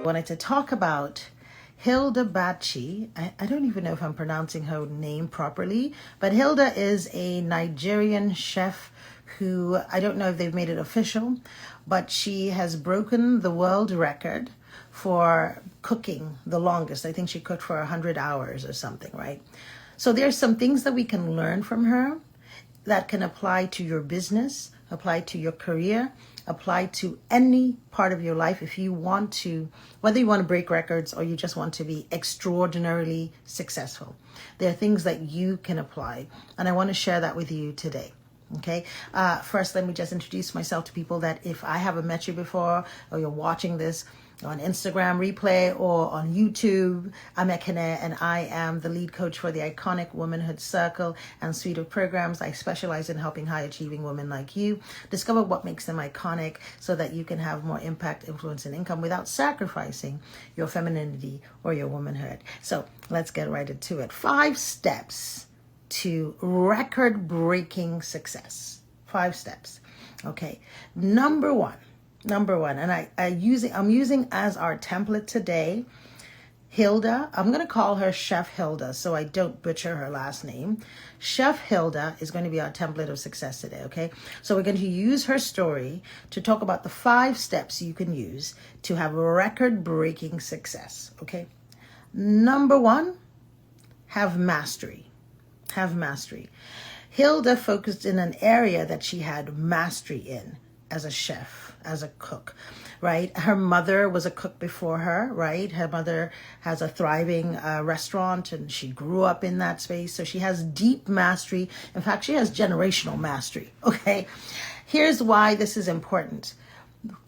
Wanted to talk about Hilda Baci. I don't even know if I'm pronouncing her name properly, but Hilda is a Nigerian chef who, I don't know if they've made it official, but she has broken the world record for cooking the longest. I think she cooked for 100 hours or something, right? So there's some things that we can learn from her that can apply to your business, apply to your career, apply to any part of your life if you want to, whether you want to break records or you just want to be extraordinarily successful. There are things that you can apply, and I want to share that with you today. Okay. First, let me just introduce myself to people that if I haven't met you before or you're watching this on Instagram replay or on YouTube, I'm Ekene, and I am the lead coach for the Iconic Womanhood Circle and suite of programs. I specialize in helping high achieving women like you discover what makes them iconic so that you can have more impact, influence, and income without sacrificing your femininity or your womanhood. So let's get right into it. 5 steps to record-breaking success. 5 steps. Okay. Number one, and I'm using as our template today, Hilda. I'm going to call her Chef Hilda so I don't butcher her last name. Chef Hilda is going to be our template of success today, okay? So we're going to use her story to talk about the 5 steps you can use to have record-breaking success, okay? Number 1, have mastery. Have mastery. Hilda focused in an area that she had mastery in as a chef, as a cook, right? Her mother was a cook before her, right? Her mother has a thriving restaurant and she grew up in that space. So she has deep mastery. In fact, she has generational mastery, okay? Here's why this is important.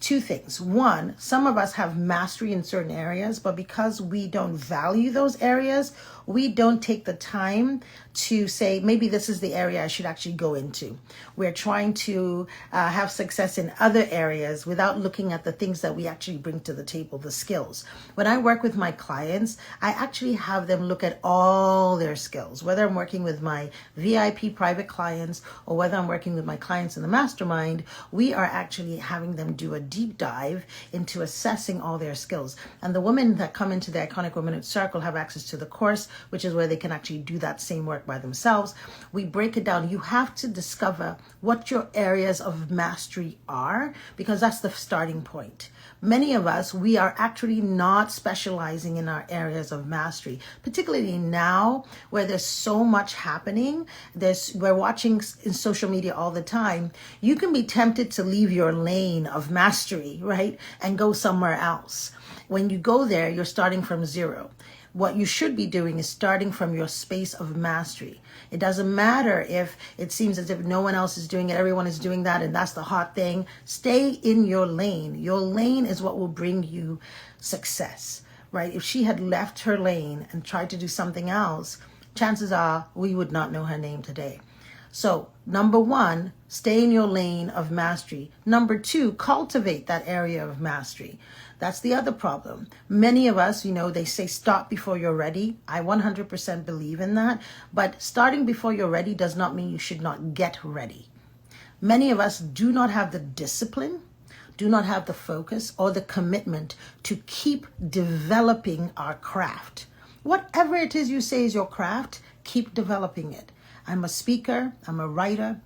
2 things. 1, some of us have mastery in certain areas, but because we don't value those areas, we don't take the time to say, maybe this is the area I should actually go into. We're trying to have success in other areas without looking at the things that we actually bring to the table, the skills. When I work with my clients, I actually have them look at all their skills, whether I'm working with my VIP private clients or whether I'm working with my clients in the mastermind. We are actually having them do a deep dive into assessing all their skills. And the women that come into the Iconic Womanhood Circle have access to the course, which is where they can actually do that same work by themselves. We break it down. You have to discover what your areas of mastery are, because that's the starting point. Many of us, we are actually not specializing in our areas of mastery, particularly now where there's so much happening. We're watching in social media all the time. You can be tempted to leave your lane of mastery, right, and go somewhere else. When you go there, you're starting from zero. What you should be doing is starting from your space of mastery. It doesn't matter if it seems as if no one else is doing it, everyone is doing that, and that's the hot thing. Stay in your lane. Your lane is what will bring you success, right? If she had left her lane and tried to do something else, chances are we would not know her name today. So, number 1, stay in your lane of mastery. Number 2, cultivate that area of mastery. That's the other problem. Many of us, they say stop before you're ready. I 100% believe in that. But starting before you're ready does not mean you should not get ready. Many of us do not have the discipline, do not have the focus or the commitment to keep developing our craft. Whatever it is you say is your craft, keep developing it. I'm a speaker, I'm a writer,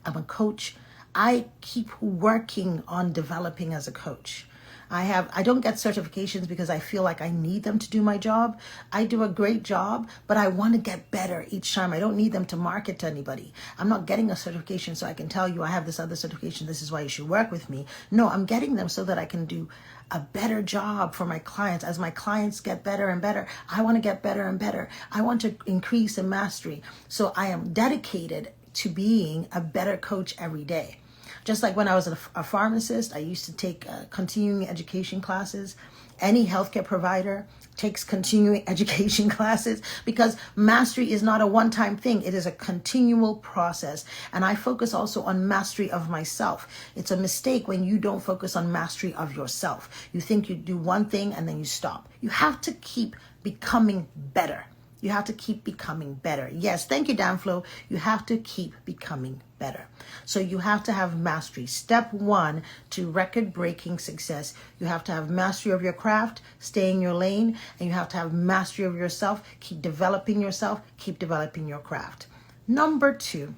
I'm a coach. I keep working on developing as a coach. I don't get certifications because I feel like I need them to do my job. I do a great job, but I want to get better each time. I don't need them to market to anybody. I'm not getting a certification so I can tell you I have this other certification. This is why you should work with me. No, I'm getting them so that I can do a better job for my clients. As my clients get better and better, I want to get better and better. I want to increase in mastery. So I am dedicated to being a better coach every day. Just like when I was a pharmacist, I used to take continuing education classes. Any healthcare provider takes continuing education classes because mastery is not a one-time thing. It is a continual process. And I focus also on mastery of myself. It's a mistake when you don't focus on mastery of yourself. You think you do one thing and then you stop. You have to keep becoming better. You have to keep becoming better. Yes, thank you, Danflo. You have to keep becoming better. So you have to have mastery. Step one to record-breaking success, you have to have mastery of your craft, stay in your lane, and you have to have mastery of yourself. Keep developing yourself, keep developing your craft. Number two,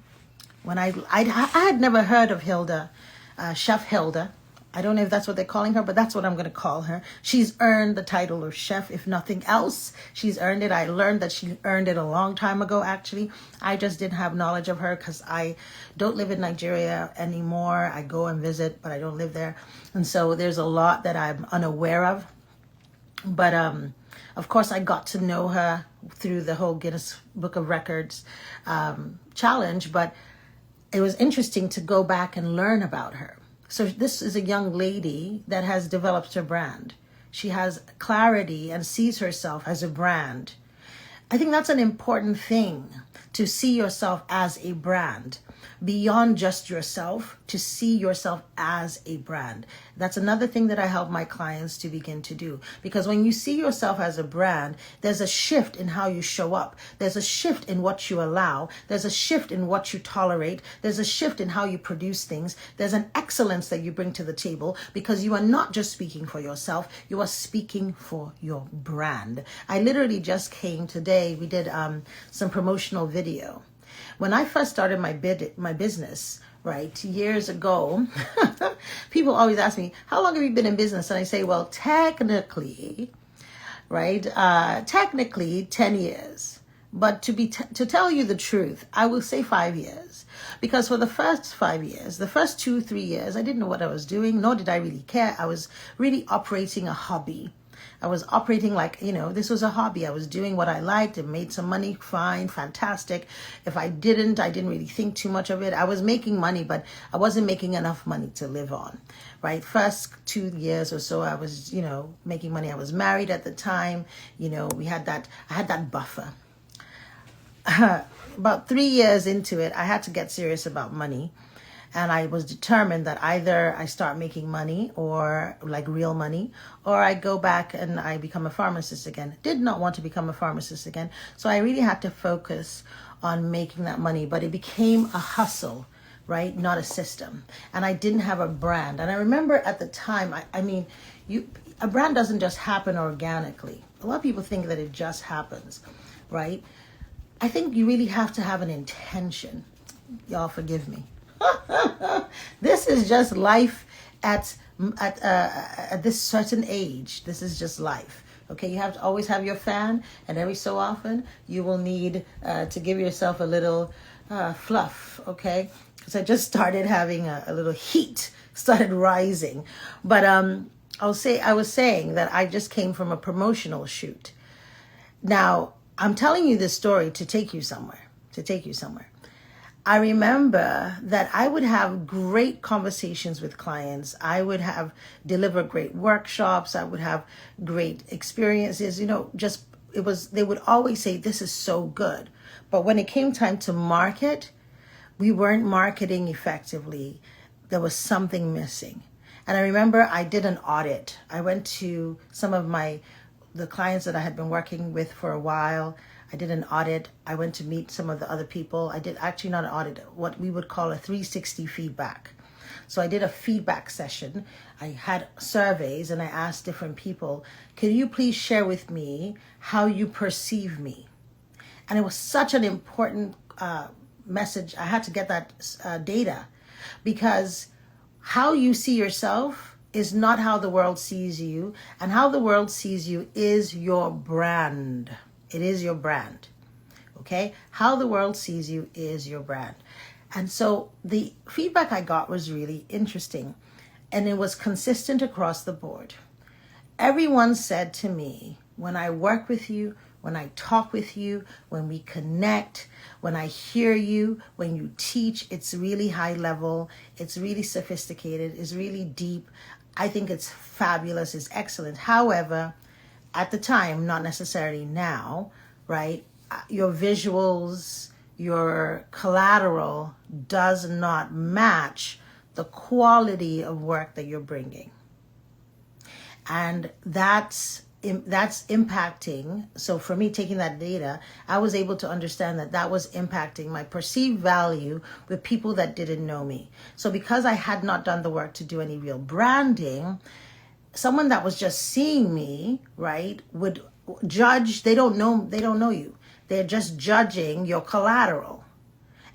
when I had never heard of Hilda, Chef Hilda. I don't know if that's what they're calling her, but that's what I'm going to call her. She's earned the title of chef, if nothing else. She's earned it. I learned that she earned it a long time ago, actually. I just didn't have knowledge of her because I don't live in Nigeria anymore. I go and visit, but I don't live there. And so there's a lot that I'm unaware of. But of course, I got to know her through the whole Guinness Book of Records challenge. But it was interesting to go back and learn about her. So this is a young lady that has developed her brand. She has clarity and sees herself as a brand. I think that's an important thing, to see yourself as a brand, beyond just yourself, to see yourself as a brand. That's another thing that I help my clients to begin to do. Because when you see yourself as a brand, there's a shift in how you show up. There's a shift in what you allow. There's a shift in what you tolerate. There's a shift in how you produce things. There's an excellence that you bring to the table, because you are not just speaking for yourself. You are speaking for your brand. I literally just came today. We did some promotional video. When I first started my business, right, years ago, people always ask me, how long have you been in business? And I say, well, technically, right, technically 10 years. But to tell you the truth, I will say 5 years. Because for the first 5 years, the first 2-3 years, I didn't know what I was doing, nor did I really care. I was really operating a hobby. I was operating like, this was a hobby. I was doing what I liked and made some money. Fine, fantastic. If I didn't really think too much of it. I was making money, but I wasn't making enough money to live on, right? First 2 years or so, I was, making money. I was married at the time. I had that buffer. About 3 years into it, I had to get serious about money. And I was determined that either I start making money, or like real money, or I go back and I become a pharmacist again. Did not want to become a pharmacist again. So I really had to focus on making that money. But it became a hustle, right? Not a system. And I didn't have a brand. And I remember at the time, a brand doesn't just happen organically. A lot of people think that it just happens, right? I think you really have to have an intention. Y'all forgive me. This is just life at this certain age. This is just life. Okay, you have to always have your fan, and every so often you will need to give yourself a little fluff. Okay, because I just started having a little heat started rising. But I was saying that I just came from a promotional shoot. Now I'm telling you this story to take you somewhere. I remember that I would have great conversations with clients. I would have delivered great workshops. I would have great experiences. They would always say, this is so good. But when it came time to market, we weren't marketing effectively. There was something missing. And I remember I did an audit. I went to some of the clients that I had been working with for a while. I did an audit. I went to meet some of the other people. I did actually not an audit, what we would call a 360 feedback. So I did a feedback session. I had surveys and I asked different people, can you please share with me how you perceive me? And it was such an important message. I had to get that data, because how you see yourself is not how the world sees you, and how the world sees you is your brand. It is your brand, okay? How the world sees you is your brand. And so the feedback I got was really interesting, and it was consistent across the board. Everyone said to me, when I work with you, when I talk with you, when we connect, when I hear you, when you teach, it's really high level, it's really sophisticated, it's really deep. I think it's fabulous, it's excellent. However, at the time, not necessarily now, right? Your visuals, your collateral does not match the quality of work that you're bringing. And that's that's impacting. So for me, taking that data, I was able to understand that that was impacting my perceived value with people that didn't know me. So because I had not done the work to do any real branding, someone that was just seeing me, right, would judge. They don't know you. They're just judging your collateral.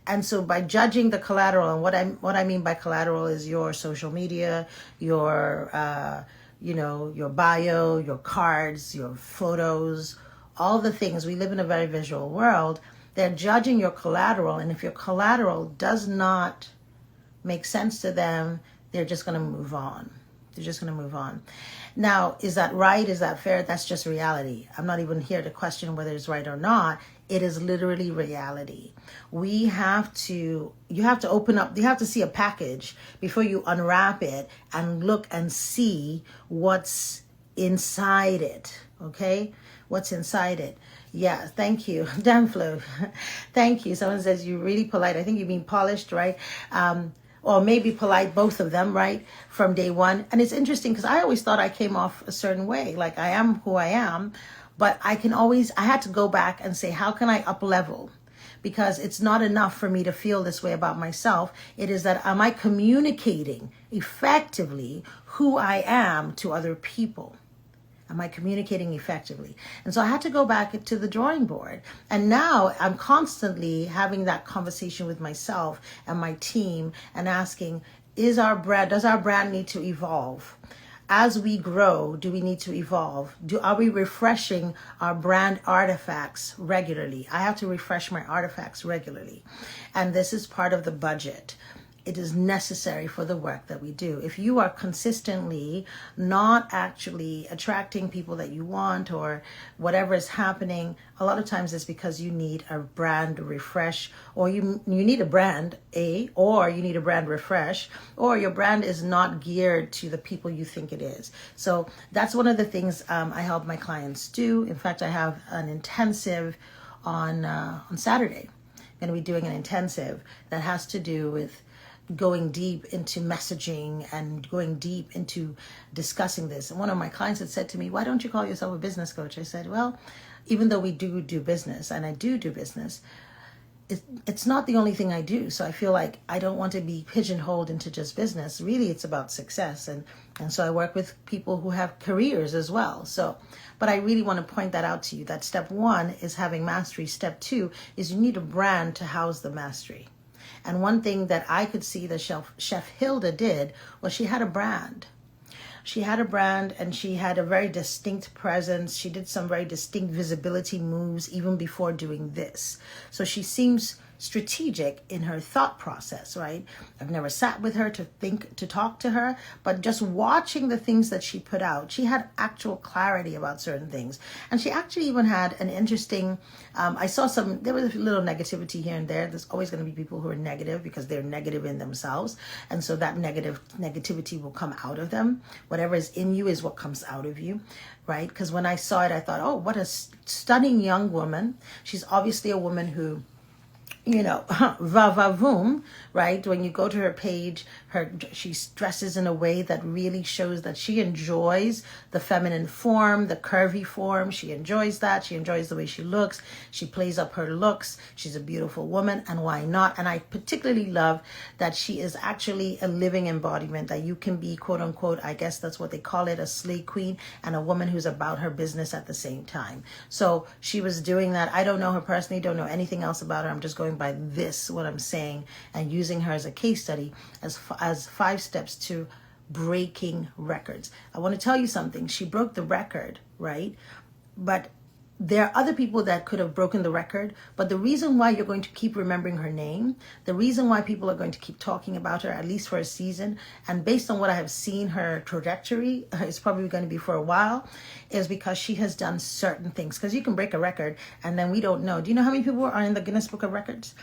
And so by judging the collateral, and what I mean by collateral is your social media, your your bio, your cards, your photos, all the things. We live in a very visual world. They're judging your collateral, and if your collateral does not make sense to them, they're just going to move on. They're just going to move on. Now, is that right? Is that fair? That's just reality. I'm not even here to question whether it's right or not. It is literally reality. You have to open up, you have to see a package before you unwrap it and look and see what's inside it. Okay? What's inside it. Yeah, thank you. Damn Flo. Thank you. Someone says you're really polite. I think you mean polished, right? Or maybe polite, both of them, right? From day one. And it's interesting because I always thought I came off a certain way. Like I am who I am. But I had to go back and say, how can I up level? Because it's not enough for me to feel this way about myself. It is that, am I communicating effectively who I am to other people? Am I communicating effectively? And so I had to go back to the drawing board. And now I'm constantly having that conversation with myself and my team and asking, does our brand need to evolve? As we grow, do we need to evolve? Are we refreshing our brand artifacts regularly? I have to refresh my artifacts regularly. And this is part of the budget. It is necessary for the work that we do. If you are consistently not actually attracting people that you want or whatever is happening, a lot of times it's because you need a brand refresh, or you need a brand, or you need a brand refresh, or your brand is not geared to the people you think it is. So that's one of the things I help my clients do. In fact, I have an intensive on Saturday. I'm going to be doing an intensive that has to do with going deep into messaging and going deep into discussing this. And one of my clients had said to me, why don't you call yourself a business coach? I said, well, even though we do business, and I do business, it's not the only thing I do. So I feel like I don't want to be pigeonholed into just business. Really, it's about success. And so I work with people who have careers as well. So, but I really want to point that out to you, that step one is having mastery. Step two is you need a brand to house the mastery. And one thing that I could see that Chef Hilda did was she had a brand. She had a brand and she had a very distinct presence. She did some very distinct visibility moves even before doing this. So she seems strategic in her thought process, right? I've never sat with her to talk to her, but just watching the things that she put out, she had actual clarity about certain things. And she actually even had an interesting, there was a little negativity here and there. There's always going to be people who are negative because they're negative in themselves. And so that negativity will come out of them. Whatever is in you is what comes out of you, right? Because when I saw it, I thought, oh, what a stunning young woman. She's obviously a woman who, va-va-voom, right? When you go to her page, she dresses in a way that really shows that she enjoys the feminine form, the curvy form. She enjoys that. She enjoys the way she looks. She plays up her looks. She's a beautiful woman, and why not? And I particularly love that she is actually a living embodiment, that you can be, quote unquote, I guess that's what they call it, a slay queen, and a woman who's about her business at the same time. So she was doing that. I don't know her personally, don't know anything else about her. I'm just going by this, what I'm saying, and using her as a case study as 5 steps to breaking records. I want to tell you something. She broke the record, right? But there are other people that could have broken the record. But the reason why you're going to keep remembering her name, the reason why people are going to keep talking about her, at least for a season, and based on what I have seen, her trajectory is probably going to be for a while, is because she has done certain things. Because you can break a record and then we don't know. Do you know how many people are in the Guinness Book of Records?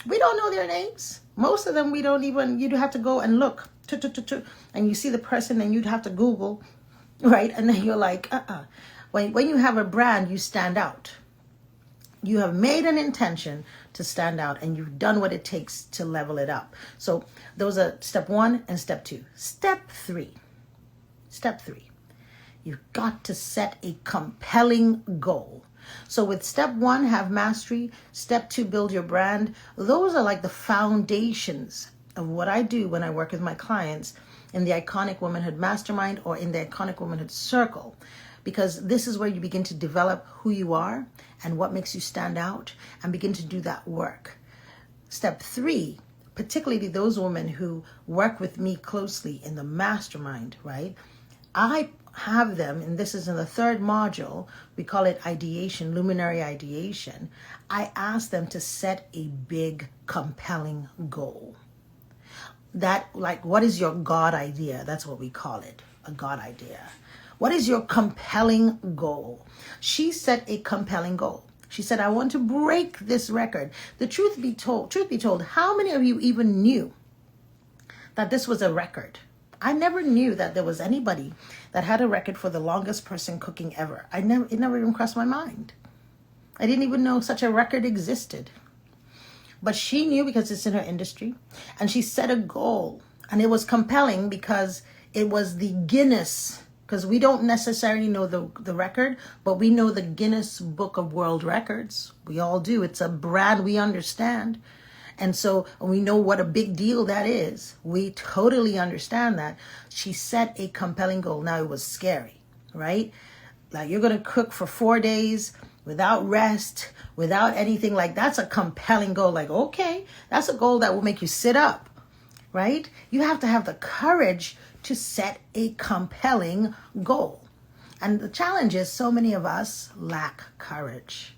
We don't know their names. Most of them we don't even, you'd have to go and look. And you see the person and you'd have to Google, right? And then you're like, When you have a brand, you stand out. You have made an intention to stand out and you've done what it takes to level it up. So those are step 1 and step 2. Step 3. You've got to set a compelling goal. So with step 1, have mastery. Step 2, build your brand. Those are like the foundations of what I do when I work with my clients in the Iconic Womanhood Mastermind or in the Iconic Womanhood Circle. Because this is where you begin to develop who you are and what makes you stand out and begin to do that work. Step 3, particularly those women who work with me closely in the mastermind, right? I have them, and this is in the 3rd module, we call it ideation, luminary ideation. I ask them to set a big, compelling goal. That, like, what is your God idea? That's what we call it, a God idea. What is your compelling goal? She set a compelling goal. She said, I want to break this record. The truth be told, how many of you even knew that this was a record? I never knew that there was anybody that had a record for the longest person cooking ever. It never even crossed my mind. I didn't even know such a record existed. But she knew because it's in her industry. And she set a goal. And it was compelling because it was the Guinness, because we don't necessarily know the record, but we know the Guinness Book of World Records. We all do. It's a brand we understand. And so we know what a big deal that is. We totally understand that. She set a compelling goal. Now, it was scary, right? Like, you're going to cook for 4 days without rest, without anything. Like, that's a compelling goal. Like, okay, that's a goal that will make you sit up, right? You have to have the courage to set a compelling goal. And the challenge is so many of us lack courage.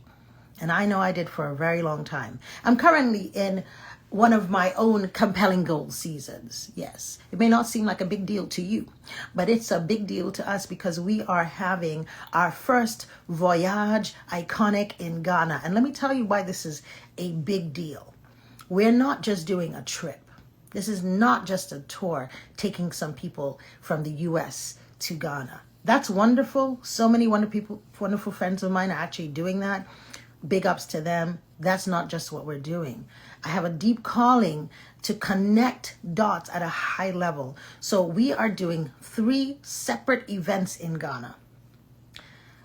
And I know I did for a very long time. I'm currently in one of my own compelling goal seasons. Yes, it may not seem like a big deal to you, but it's a big deal to us because we are having our first voyage iconic in Ghana. And let me tell you why this is a big deal. We're not just doing a trip. This is not just a tour taking some people from the US to Ghana. That's wonderful. So many wonderful friends of mine are actually doing that. Big ups to them. That's not just what we're doing. I have a deep calling to connect dots at a high level. So we are doing 3 separate events in Ghana.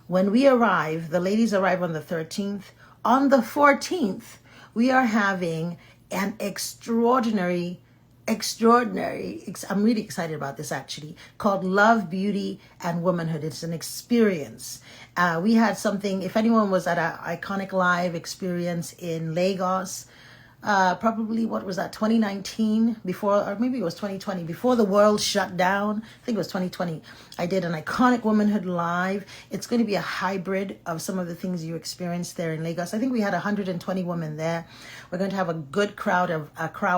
When we arrive, the ladies arrive on the 13th. On the 14th, we are having an extraordinary, I'm really excited about this actually, called Love, Beauty, and Womanhood. It's an experience. We had something, if anyone was at an Iconic Live experience in Lagos, probably, what was that, 2019, before, or maybe it was 2020, before the world shut down. I think it was 2020. I did an Iconic Womanhood Live. It's going to be a hybrid of some of the things you experienced there in Lagos. I think we had 120 women there. We're going to have a good crowd of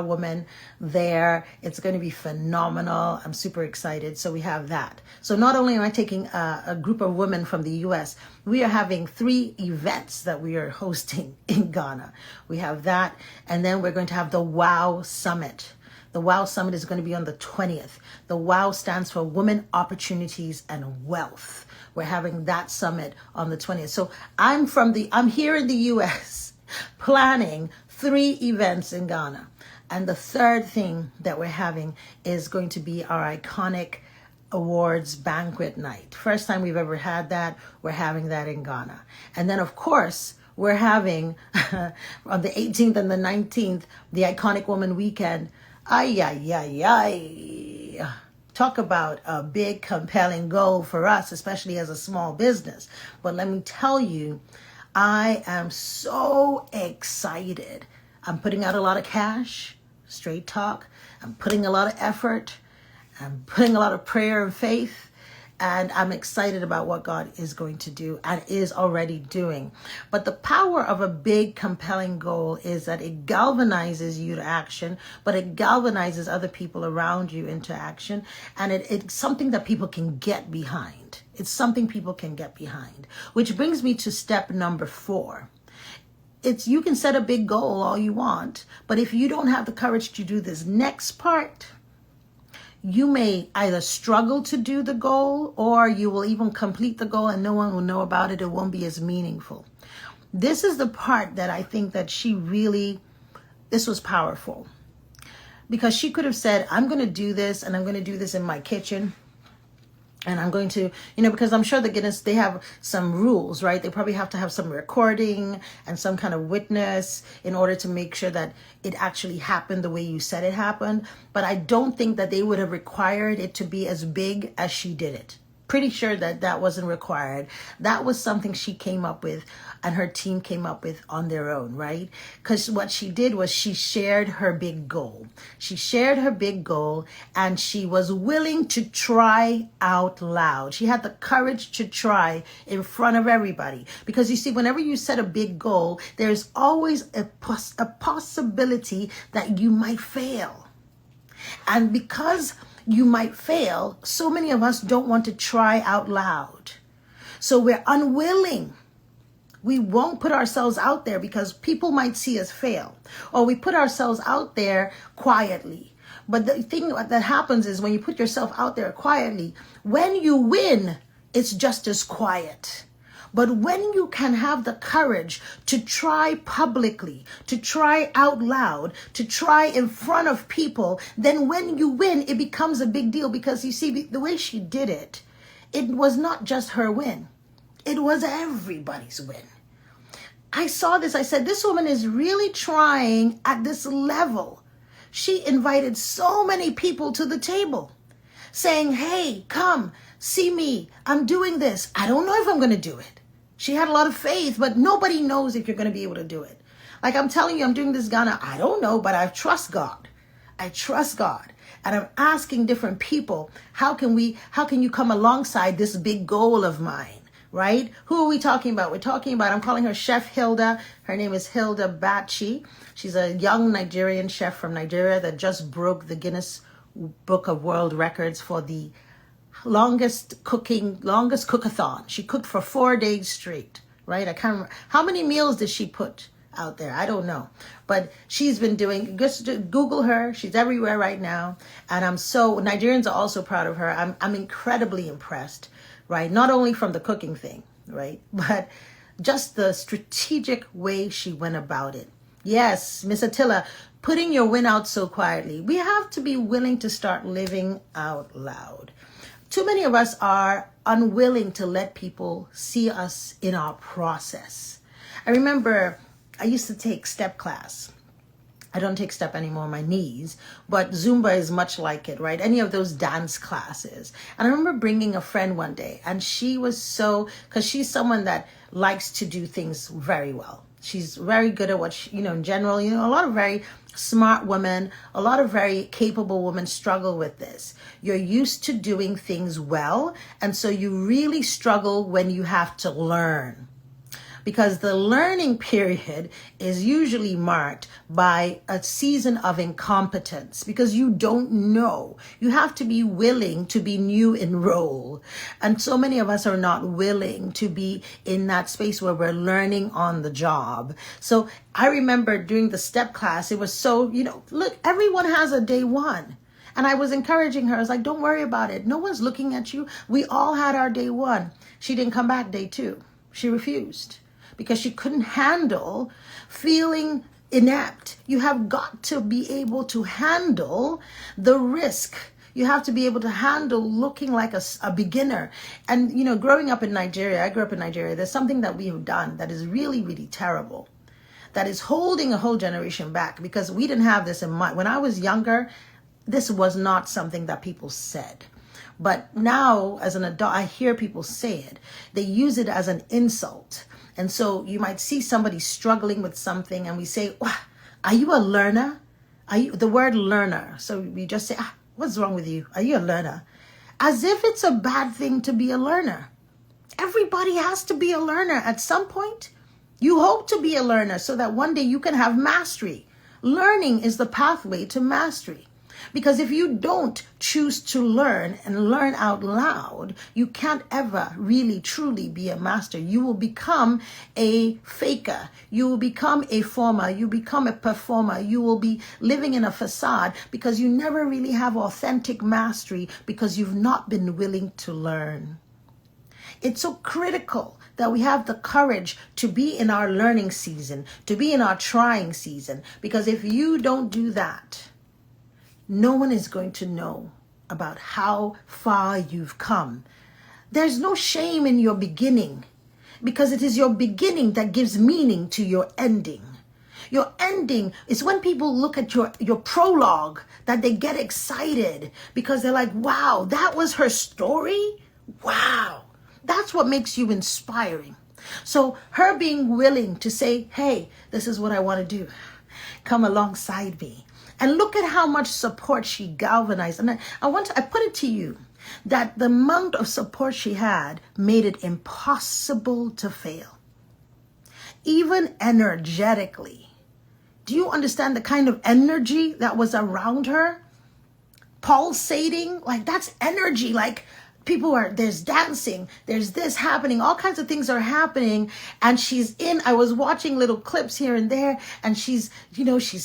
women there. It's going to be phenomenal. I'm super excited. So we have that. So not only am I taking a group of women from the US, we are having 3 events that we are hosting in Ghana. We have that. And then we're going to have the WOW Summit. The WOW Summit is going to be on the 20th. The WOW stands for Women, Opportunities, and Wealth. We're having that summit on the 20th. So I'm here in the US planning 3 events in Ghana. And the third thing that we're having is going to be our Iconic Awards banquet night. First time we've ever had that. We're having that in Ghana. And then, of course, we're having on the 18th and the 19th, the Iconic Woman Weekend. Talk about a big, compelling goal for us, especially as a small business. But let me tell you, I am so excited. I'm putting out a lot of cash, straight talk. I'm putting a lot of effort. I'm putting a lot of prayer and faith. And I'm excited about what God is going to do and is already doing. But the power of a big, compelling goal is that it galvanizes you to action, but it galvanizes other people around you into action. And it's something that people can get behind. It's something people can get behind. Which brings me to step number 4. You can set a big goal all you want, but if you don't have the courage to do this next part, you may either struggle to do the goal or you will even complete the goal and no one will know about it. It won't be as meaningful. This is the part that I think that this was powerful. Because she could have said, I'm going to do this and I'm going to do this in my kitchen. And I'm going to, because I'm sure the Guinness, they have some rules, right? They probably have to have some recording and some kind of witness in order to make sure that it actually happened the way you said it happened. But I don't think that they would have required it to be as big as she did it. Pretty sure that that wasn't required. That was something she came up with and her team came up with on their own, right? Because what she did was she shared her big goal. She shared her big goal and she was willing to try out loud. She had the courage to try in front of everybody. Because you see, whenever you set a big goal, there's always a possibility that you might fail. And because you might fail, so many of us don't want to try out loud. So we're unwilling. We won't put ourselves out there because people might see us fail. Or we put ourselves out there quietly. But the thing that happens is when you put yourself out there quietly, when you win, it's just as quiet. But when you can have the courage to try publicly, to try out loud, to try in front of people, then when you win, it becomes a big deal. Because you see, the way she did it, it was not just her win. It was everybody's win. I saw this. I said, this woman is really trying at this level. She invited so many people to the table saying, hey, come, see me. I'm doing this. I don't know if I'm going to do it. She had a lot of faith, but nobody knows if you're going to be able to do it. Like I'm telling you, I'm doing this Ghana. I don't know, but I trust God. I trust God. And I'm asking different people, how can you come alongside this big goal of mine, right? Who are we talking about? I'm calling her Chef Hilda. Her name is Hilda Baci. She's a young Nigerian chef from Nigeria that just broke the Guinness Book of World Records for the longest cook-a-thon. She cooked for 4 days straight, right? I can't remember. How many meals did she put out there? I don't know. But she's been doing, just Google her. She's everywhere right now. And Nigerians are also proud of her. I'm incredibly impressed, right? Not only from the cooking thing, right? But just the strategic way she went about it. Yes, Miss Attila, putting your win out so quietly. We have to be willing to start living out loud. Too many of us are unwilling to let people see us in our process. I remember I used to take step class. I don't take step anymore on my knees, but Zumba is much like it, right? Any of those dance classes. And I remember bringing a friend one day, and she was because she's someone that likes to do things very well. She's very good at what in general, a lot of very smart women, a lot of very capable women struggle with this. You're used to doing things well, and so you really struggle when you have to learn. Because the learning period is usually marked by a season of incompetence because you don't know. You have to be willing to be new in role. And so many of us are not willing to be in that space where we're learning on the job. So I remember during the step class, it was so, look, everyone has a day one. And I was encouraging her. I was like, don't worry about it. No one's looking at you. We all had our day one. She didn't come back day two. She refused. Because she couldn't handle feeling inept. You have got to be able to handle the risk. You have to be able to handle looking like a beginner. And, growing up in Nigeria, I grew up in Nigeria, there's something that we have done that is really, really terrible. That is holding a whole generation back because we didn't have this in mind. When I was younger, this was not something that people said. But now, as an adult, I hear people say it. They use it as an insult. And so you might see somebody struggling with something and we say, are you a learner? The word learner. So we just say, what's wrong with you? Are you a learner? As if it's a bad thing to be a learner. Everybody has to be a learner at some point. You hope to be a learner so that one day you can have mastery. Learning is the pathway to mastery. Because if you don't choose to learn and learn out loud, you can't ever really truly be a master. You will become a faker. You will become a former. You become a performer. You will be living in a facade because you never really have authentic mastery because you've not been willing to learn. It's so critical that we have the courage to be in our learning season, to be in our trying season. Because if you don't do that, no one is going to know about how far you've come. There's no shame in your beginning, because it is your beginning that gives meaning to your ending. Your ending is when people look at your prologue that they get excited because they're like, wow, that was her story? Wow. That's what makes you inspiring. So her being willing to say, hey, this is what I want to do. Come alongside me. And look at how much support she galvanized. And I put it to you that the amount of support she had made it impossible to fail. Even energetically. Do you understand the kind of energy that was around her? Pulsating, like that's energy. Like there's dancing, there's this happening, all kinds of things are happening. And I was watching little clips here and there, and she's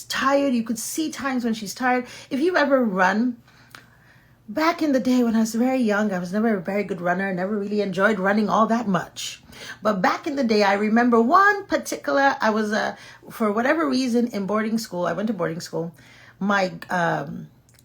tired. You could see times when she's tired. If you ever run, back in the day when I was very young, I was never a very good runner. I never really enjoyed running all that much. But back in the day, I remember one particular, I was, for whatever reason, in boarding school. I went to boarding school. My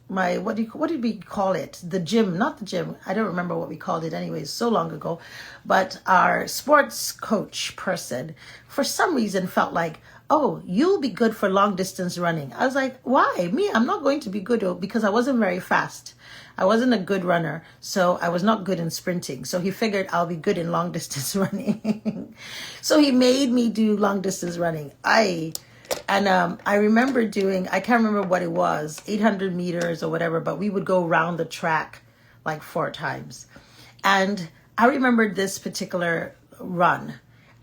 what did we call it? The gym, not the gym. I don't remember what we called it anyways, so long ago. But our sports coach person, for some reason, felt like, oh, you'll be good for long distance running. I was like, why? Me? I'm not going to be good, because I wasn't very fast. I wasn't a good runner, so I was not good in sprinting. So he figured I'll be good in long distance running. So he made me do long distance running. I remember doing, I can't remember what it was, 800 meters or whatever, but we would go around the track like 4 times. And I remembered this particular run,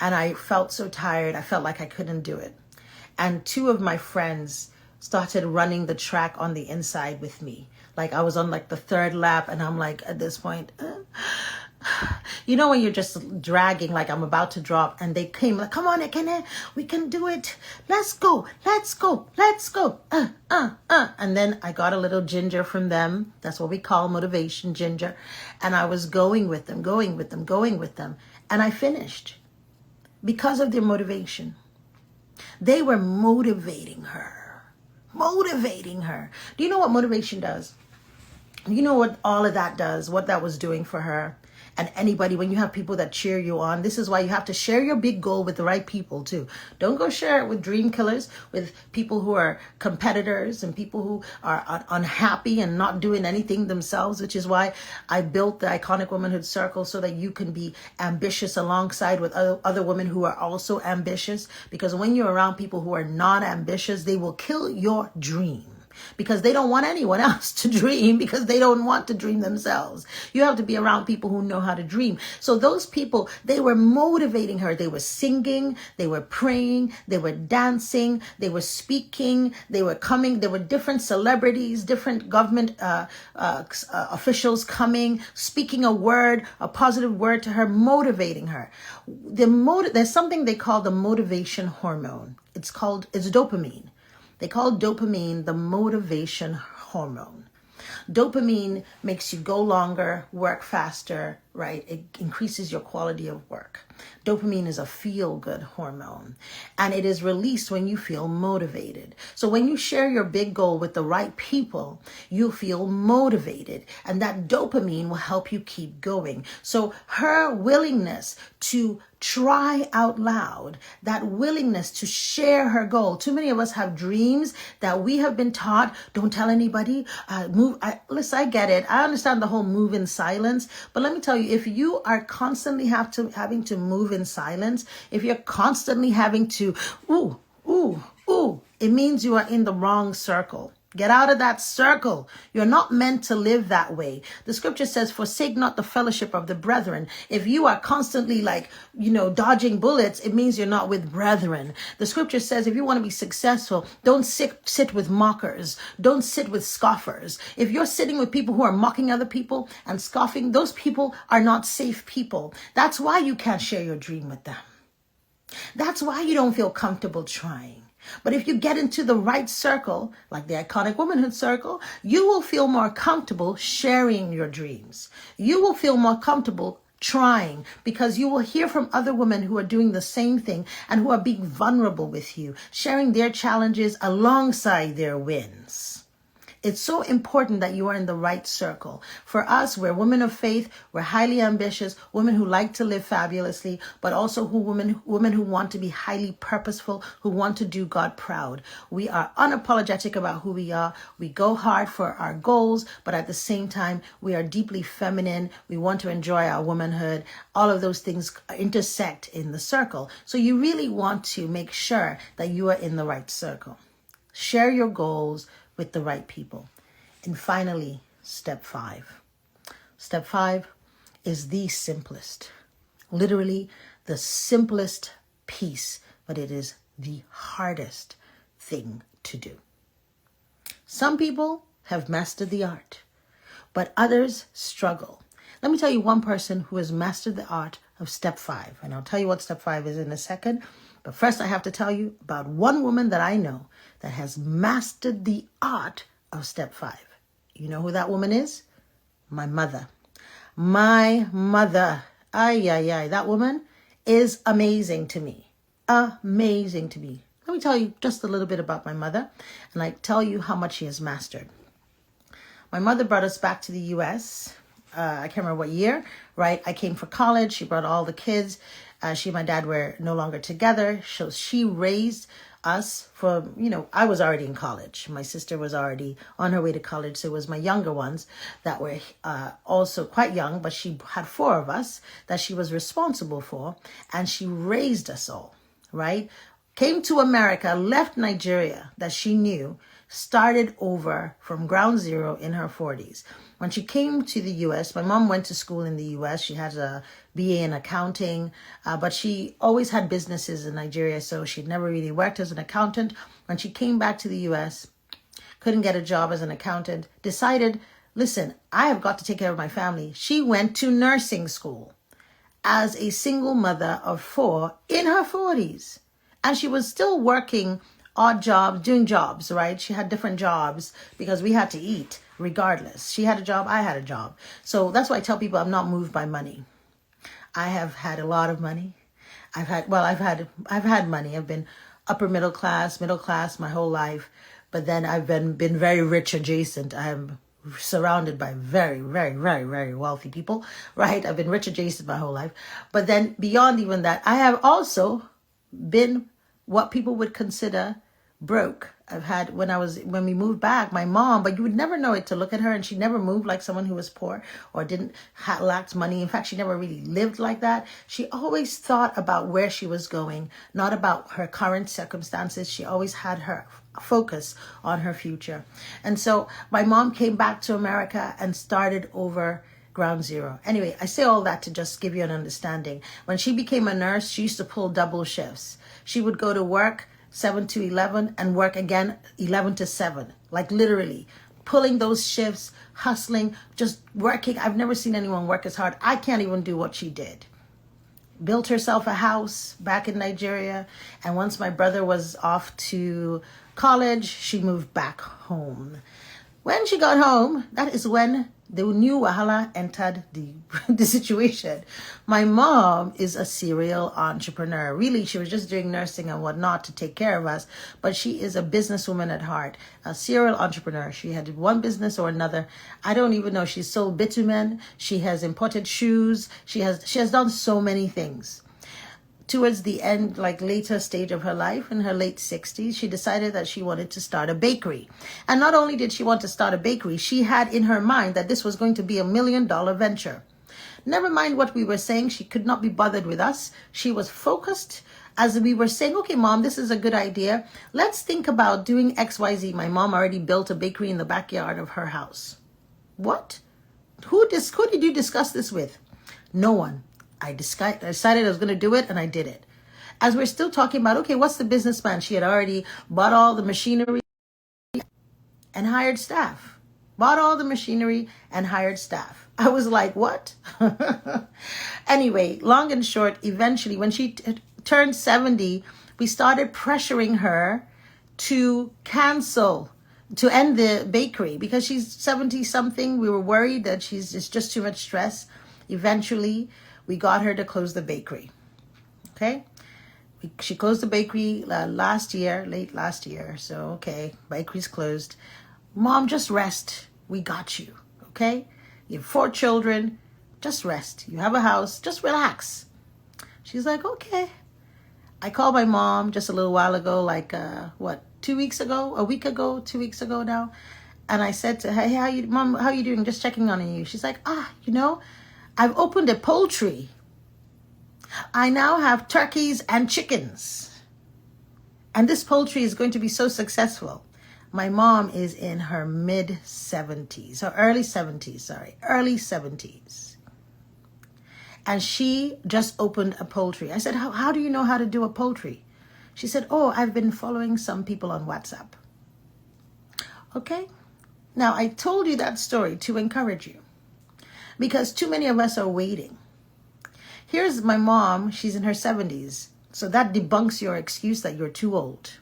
and I felt so tired. I felt like I couldn't do it. And 2 of my friends started running the track on the inside with me. Like I was on like the 3rd lap, and I'm like, at this point, you know, when you're just dragging, like I'm about to drop, and they came like, come on, Ekene, we can do it. Let's go. And then I got a little ginger from them. That's what we call motivation, ginger. And I was going with them. And I finished because of their motivation. They were motivating her. Do you know what motivation does? You know what all of that does, what that was doing for her? And anybody, when you have people that cheer you on, this is why you have to share your big goal with the right people too. Don't go share it with dream killers, with people who are competitors and people who are unhappy and not doing anything themselves, which is why I built the Iconic Womanhood Circle, so that you can be ambitious alongside with other women who are also ambitious. Because when you're around people who are not ambitious, they will kill your dream. Because they don't want anyone else to dream, because they don't want to dream themselves. You have to be around people who know how to dream. So those people, they were motivating her. They were singing, they were praying, they were dancing, they were speaking, they were coming. There were different celebrities, different government officials coming, speaking a positive word to her, motivating her. There's something they call the motivation hormone. It's dopamine. They call dopamine the motivation hormone. Dopamine makes you go longer, work faster, right? It increases your quality of work. Dopamine is a feel-good hormone, and it is released when you feel motivated. So when you share your big goal with the right people, you'll feel motivated, and that dopamine will help you keep going. So her willingness to try out loud, that willingness to share her goal. Too many of us have dreams that we have been taught, don't tell anybody, listen, I get it. I understand the whole move in silence, but let me tell you, if you are constantly having to move in silence, if you're constantly having to, it means you are in the wrong circle. Get out of that circle. You're not meant to live that way. The scripture says, forsake not the fellowship of the brethren. If you are constantly dodging bullets, it means you're not with brethren. The scripture says, if you want to be successful, don't sit with mockers. Don't sit with scoffers. If you're sitting with people who are mocking other people and scoffing, those people are not safe people. That's why you can't share your dream with them. That's why you don't feel comfortable trying. But if you get into the right circle, like the Iconic Womanhood Circle, you will feel more comfortable sharing your dreams. You will feel more comfortable trying, because you will hear from other women who are doing the same thing and who are being vulnerable with you, sharing their challenges alongside their wins. It's so important that you are in the right circle. For us, we're women of faith. We're highly ambitious, women who like to live fabulously, but also women who want to be highly purposeful, who want to do God proud. We are unapologetic about who we are. We go hard for our goals, but at the same time, we are deeply feminine. We want to enjoy our womanhood. All of those things intersect in the circle. So you really want to make sure that you are in the right circle. Share your goals with the right people. And finally, step 5. Step 5 is the simplest, literally the simplest piece, but it is the hardest thing to do. Some people have mastered the art, but others struggle. Let me tell you one person who has mastered the art of step 5, and I'll tell you what step 5 is in a second. But first I have to tell you about one woman that I know that has mastered the art of step 5. You know who that woman is? My mother. My mother. That woman is amazing to me. Amazing to me. Let me tell you just a little bit about my mother, and I tell you how much she has mastered. My mother brought us back to the U.S. I can't remember what year, right? I came for college. She brought all the kids. She and my dad were no longer together. So she raised us from, I was already in college. My sister was already on her way to college. So it was my younger ones that were also quite young, but she had 4 of us that she was responsible for. And she raised us all, right? Came to America, left Nigeria that she knew, started over from ground zero in her 40s. When she came to the U.S., my mom went to school in the U.S. She had a BA in accounting, but she always had businesses in Nigeria, so she'd never really worked as an accountant. When she came back to the U.S., couldn't get a job as an accountant, decided, listen, I have got to take care of my family. She went to nursing school as a single mother of 4 in her 40s. And she was still working odd jobs, doing jobs, right? She had different jobs because we had to eat regardless. She had a job, I had a job. So that's why I tell people I'm not moved by money. I have had a lot of money. I've had money. I've been upper middle class my whole life. But then I've been very rich adjacent. I'm surrounded by very, very, very, very wealthy people, right? I've been rich adjacent my whole life. But then beyond even that, I have also been what people would consider broke. I've had, when we moved back, my mom, but you would never know it to look at her, and she never moved like someone who was poor or lacked money. In fact, she never really lived like that. She always thought about where she was going, not about her current circumstances. She always had her focus on her future. And so my mom came back to America and started over ground zero. Anyway, I say all that to just give you an understanding. When she became a nurse, she used to pull double shifts. She would go to work 7 to 11 and work again 11 to 7, like literally pulling those shifts, hustling, just working. I've never seen anyone work as hard. I can't even do what she did. Built herself a house back in Nigeria. And once my brother was off to college, she moved back home. When she got home, that is when the new Wahala entered the situation. My mom is a serial entrepreneur. Really, she was just doing nursing and whatnot to take care of us, but she is a businesswoman at heart, a serial entrepreneur. She had one business or another. I don't even know. She's sold bitumen. She has imported shoes. She has done so many things. Towards the end, like later stage of her life, in her late 60s, she decided that she wanted to start a bakery. And not only did she want to start a bakery, she had in her mind that this was going to be $1 million venture. Never mind what we were saying, she could not be bothered with us. She was focused as we were saying, okay, Mom, this is a good idea. Let's think about doing XYZ. My mom already built a bakery in the backyard of her house. What? Who did you discuss this with? No one. I decided I was going to do it, and I did it. As we're still talking about, okay, what's the business plan? She had already bought all the machinery and hired staff. Bought all the machinery and hired staff. I was like, what? Anyway, long and short, eventually, when she turned 70, we started pressuring her to end the bakery because she's 70-something. We were worried that it's just too much stress. Eventually, we got her to close the bakery. Okay? She closed the bakery late last year. So, okay, bakery's closed. Mom, just rest. We got you, okay? You have 4 children. Just rest. You have a house. Just relax. She's like, okay. I called my mom just a little while ago, like, 2 weeks ago? A week ago? 2 weeks ago now? And I said to her, hey, Mom, how you doing? Just checking on you. She's like, I've opened a poultry. I now have turkeys and chickens. And this poultry is going to be so successful. My mom is in her mid-70s, or early 70s. And she just opened a poultry. I said, how do you know how to do a poultry? She said, I've been following some people on WhatsApp. Okay? Now, I told you that story to encourage you, because too many of us are waiting. Here's my mom. She's in her 70s. So that debunks your excuse that you're too old.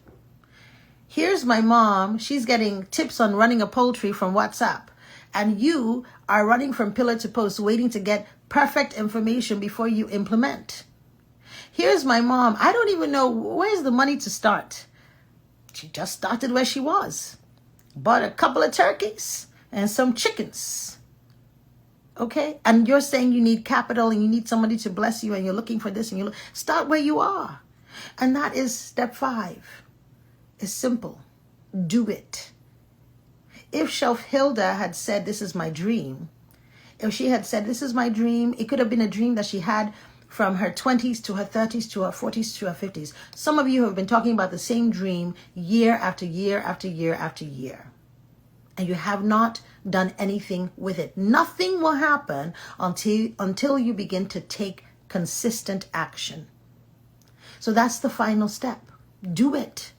Here's my mom. She's getting tips on running a poultry from WhatsApp. And you are running from pillar to post, waiting to get perfect information before you implement. Here's my mom. I don't even know where's the money to start. She just started where she was. Bought a couple of turkeys and some chickens. Okay? And you're saying you need capital and you need somebody to bless you and you're looking for this and you start where you are. And that is step 5. It's simple. Do it. If Chef Hilda had said, this is my dream, if she had said, this is my dream, it could have been a dream that she had from her 20s to her 30s to her 40s to her 50s. Some of you have been talking about the same dream year after year after year after year. And you have not done anything with it. Nothing will happen until you begin to take consistent action. So that's the final step. Do it.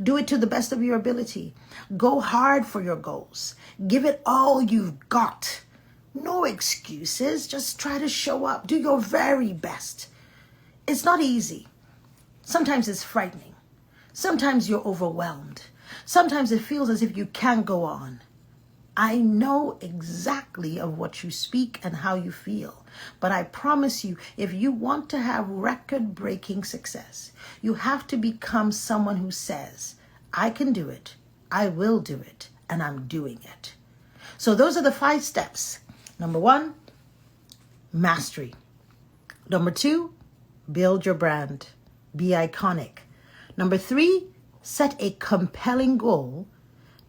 Do it to the best of your ability. Go hard for your goals. Give it all you've got. No excuses. Just try to show up. Do your very best. It's not easy. Sometimes it's frightening. Sometimes you're overwhelmed. Sometimes it feels as if you can't go on. I know exactly of what you speak and how you feel. But I promise you, if you want to have record-breaking success, you have to become someone who says, I can do it, I will do it, and I'm doing it. So those are the 5 steps. Number 1, mastery. Number 2, build your brand. Be iconic. Number 3, set a compelling goal.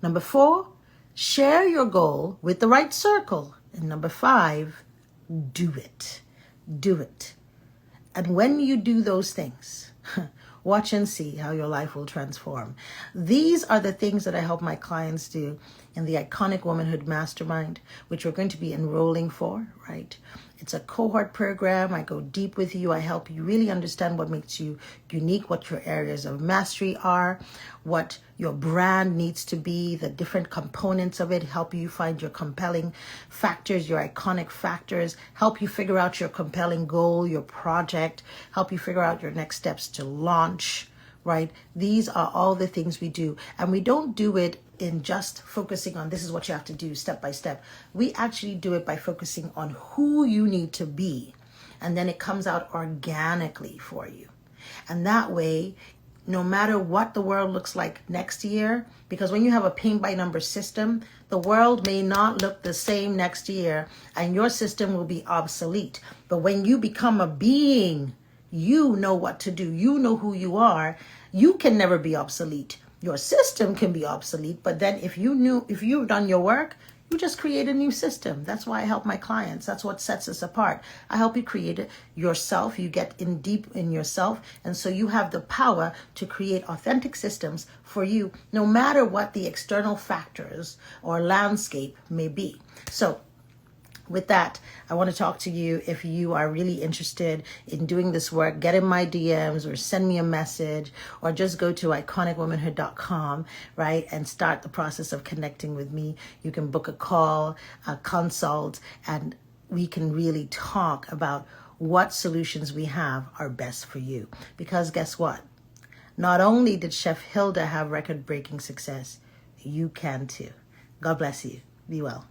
Number 4, share your goal with the right circle. And number 5, do it. Do it. And when you do those things, watch and see how your life will transform. These are the things that I help my clients do in the Iconic Womanhood Mastermind, which we're going to be enrolling for, right? It's a cohort program. I go deep with you. I help you really understand what makes you unique, what your areas of mastery are, what your brand needs to be, the different components of it, help you find your compelling factors, your iconic factors, help you figure out your compelling goal, your project, help you figure out your next steps to launch, right? These are all the things we do. And we don't do it in just focusing on this is what you have to do step by step. We actually do it by focusing on who you need to be. And then it comes out organically for you. And that way, no matter what the world looks like next year, because when you have a paint by number system, the world may not look the same next year and your system will be obsolete. But when you become a being, you know what to do. You know who you are. You can never be obsolete. Your system can be obsolete, but then if you've done your work, you just create a new system. That's why I help my clients. That's what sets us apart. I help you create it yourself. You get in deep in yourself. And so you have the power to create authentic systems for you, no matter what the external factors or landscape may be. So with that, I want to talk to you. If you are really interested in doing this work, get in my DMs or send me a message or just go to iconicwomanhood.com, right, and start the process of connecting with me. You can book a call, a consult, and we can really talk about what solutions we have are best for you. Because guess what? Not only did Chef Hilda have record-breaking success, you can too. God bless you. Be well.